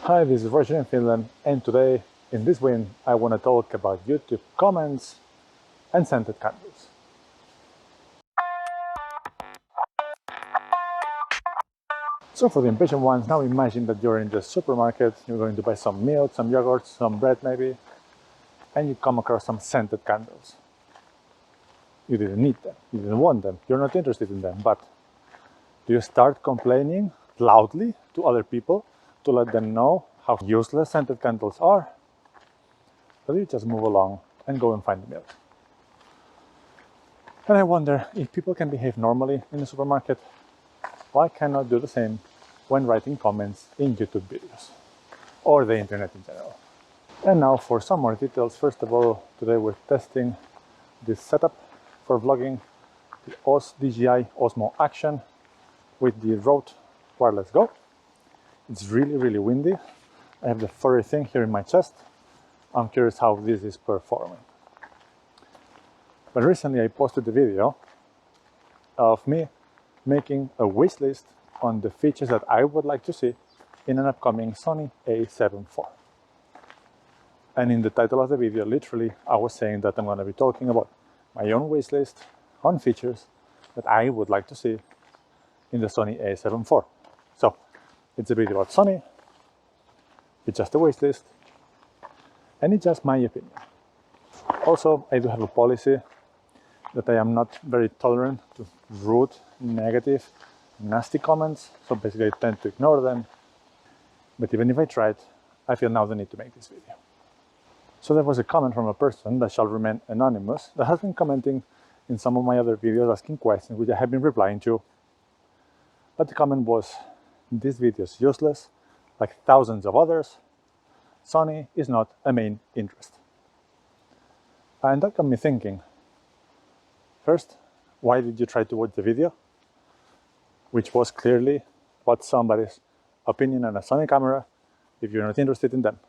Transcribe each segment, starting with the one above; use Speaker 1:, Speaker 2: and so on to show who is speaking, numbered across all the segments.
Speaker 1: Hi, this is Roger in Finland, and today in this win I want to talk about YouTube comments and scented candles. So for the impatient ones, now imagine that you're in the supermarket, you're going to buy some milk, some yogurt, some bread maybe, and you come across some scented candles. You didn't need them, you didn't want them, you're not interested in them, but do you start complaining loudly to other people to let them know how useless scented candles are? Or do you just move along and go and find the milk? And I wonder, if people can behave normally in the supermarket, why cannot do the same when writing comments in YouTube videos or the internet in general? And now for some more details. First of all, today we're testing this setup for vlogging, the DJI Osmo Action with the Rode Wirless Go. It's really windy. I have the furry thing here in my chest. I'm curious how this is performing. But recently I posted a video of me making a wish list on the features that I would like to see in an upcoming Sony a7 IV. And in the title of the video, literally, I was saying that I'm going to be talking about my own wish list on features that I would like to see in the Sony a7 IV. So it's a video about Sony, it's just a wish list, and it's just my opinion. Also, I do have a policy that I am not very tolerant to rude, negative, nasty comments, so basically I tend to ignore them. But even if I tried, I feel now the need to make this video. So there was a comment from a person that shall remain anonymous that has been commenting in some of my other videos asking questions which I have been replying to. But the comment was, this video is useless, like thousands of others. Sony is not a main interest. And that got me thinking. First, why did you try to watch the video? Which was clearly about somebody's opinion on a Sony camera if you're not interested in them.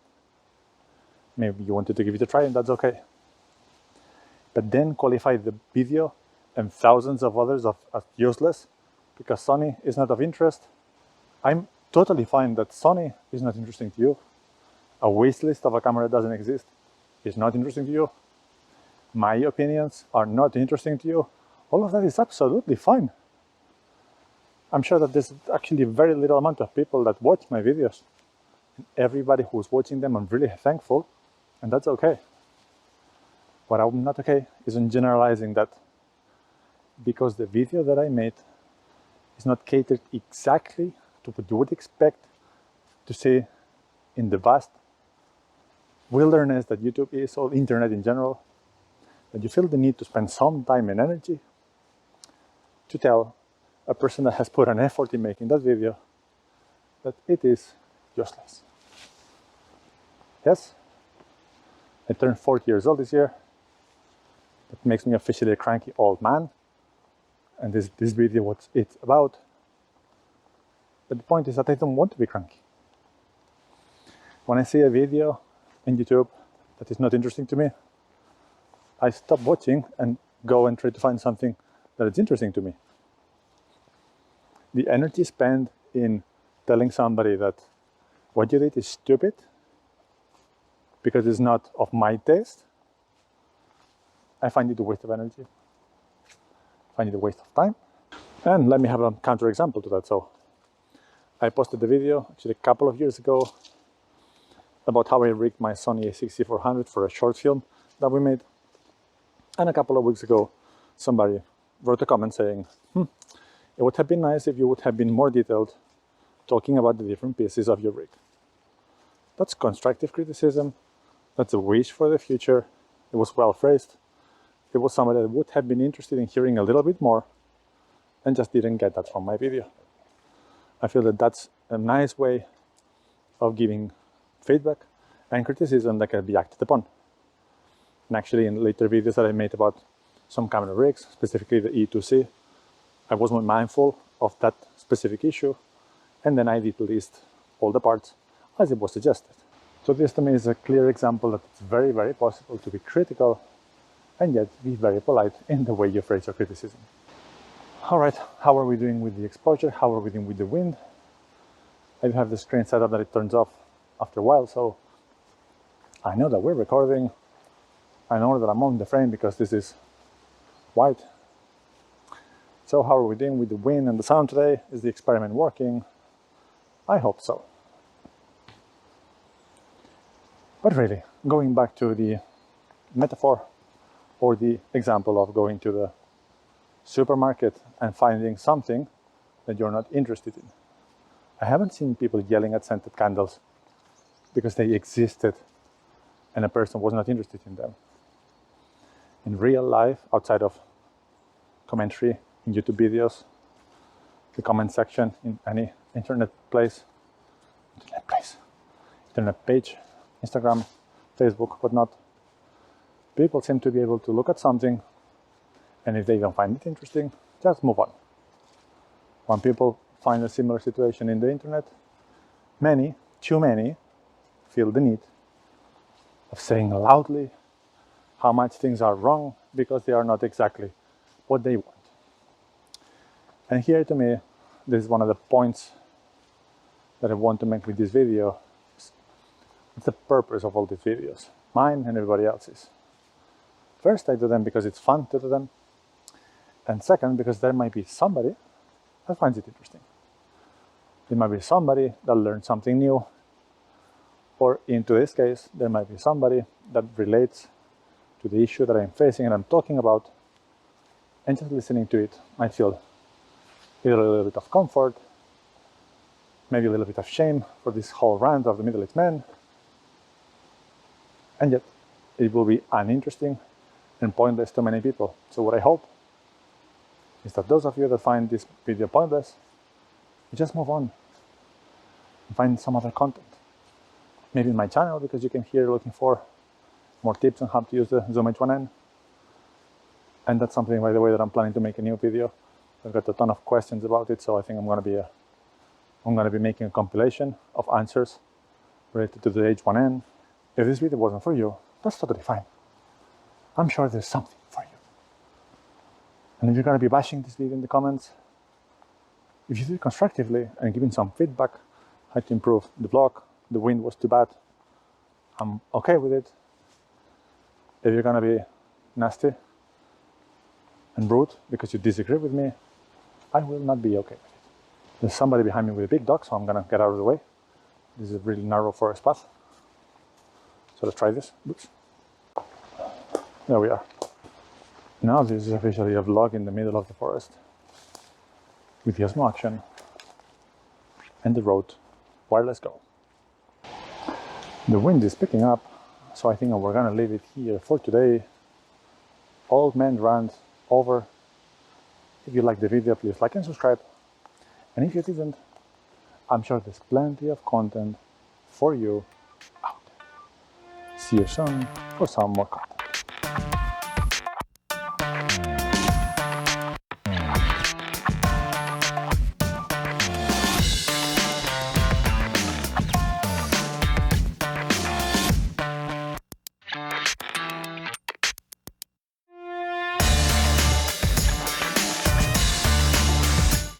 Speaker 1: Maybe you wanted to give it a try and that's okay. But then qualify the video and thousands of others as useless because Sony is not of interest. I'm totally fine that Sony is not interesting to you. A wish list of a camera that doesn't exist is not interesting to you. My opinions are not interesting to you. All of that is absolutely fine. I'm sure that there's actually very little amount of people that watch my videos. And everybody who's watching them, I'm really thankful, and that's okay. What I'm not okay is in generalizing that because the video that I made is not catered exactly to what you would expect to see in the vast wilderness that YouTube is, or internet in general, that you feel the need to spend some time and energy to tell a person that has put an effort in making that video that it is useless. Yes, I turned 40 years old this year. That makes me officially a cranky old man. And this video, what it's about. But the point is that I don't want to be cranky. When I see a video in YouTube that is not interesting to me, I stop watching and go and try to find something that is interesting to me. The energy spent in telling somebody that what you did is stupid because it's not of my taste, I find it a waste of energy. I find it a waste of time. And let me have a counterexample to that. So I posted the video actually a couple of years ago about how I rigged my Sony a6400 for a short film that we made. And a couple of weeks ago, somebody wrote a comment saying, it would have been nice if you would have been more detailed talking about the different pieces of your rig. That's constructive criticism. That's a wish for the future. It was well phrased. It was somebody that would have been interested in hearing a little bit more and just didn't get that from my video. I feel that that's a nice way of giving feedback and criticism that can be acted upon. And actually in later videos that I made about some camera rigs, specifically the E2C, I was more mindful of that specific issue, and then I did list all the parts as it was suggested. So this to me is a clear example that it's very possible to be critical and yet be very polite in the way you phrase your criticism. Alright, how are we doing with the exposure? How are we doing with the wind? I have the screen set up that it turns off after a while, so I know that we're recording. I know that I'm on the frame because this is white. So how are we doing with the wind and the sound today? Is the experiment working? I hope so. But really, going back to the metaphor or the example of going to the supermarket and finding something that you're not interested in. I haven't seen people yelling at scented candles because they existed and a person was not interested in them. In real life, outside of commentary in YouTube videos, the comment section in any internet page, Instagram, Facebook, whatnot, people seem to be able to look at something, and if they don't find it interesting, just move on. When people find a similar situation in the internet, too many, feel the need of saying loudly how much things are wrong because they are not exactly what they want. And here, to me, this is one of the points that I want to make with this video. It's the purpose of all these videos, mine and everybody else's. First, I do them because it's fun to do them. And second, because there might be somebody that finds it interesting. There might be somebody that learned something new. Or in today's case, there might be somebody that relates to the issue that I'm facing and I'm talking about. And just listening to it might feel either a little bit of comfort, maybe a little bit of shame for this whole rant of the middle-aged man. And yet, it will be uninteresting and pointless to many people. So what I hope is that those of you that find this video pointless, you just move on and find some other content. Maybe in my channel, because you can hear looking for more tips on how to use the Zoom H1n. And that's something, by the way, that I'm planning to make a new video. I've got a ton of questions about it, so I think I'm going to be making a compilation of answers related to the H1n. If this video wasn't for you, that's totally fine. I'm sure there's something for you. And if you're going to be bashing this video in the comments, if you do it constructively and giving some feedback, how to improve the vlog, the wind was too bad, I'm okay with it. If you're going to be nasty and rude because you disagree with me, I will not be okay with it. There's somebody behind me with a big dog, so I'm going to get out of the way. This is a really narrow forest path. So let's try this. Oops. There we are. Now this is officially a vlog in the middle of the forest with the Osmo Action and the Rode Wirless Go. The wind is picking up, so I think we're gonna leave it here for today. Old man rant over. If you liked the video, please like and subscribe. And if you didn't, I'm sure there's plenty of content for you out there. See you soon for some more content.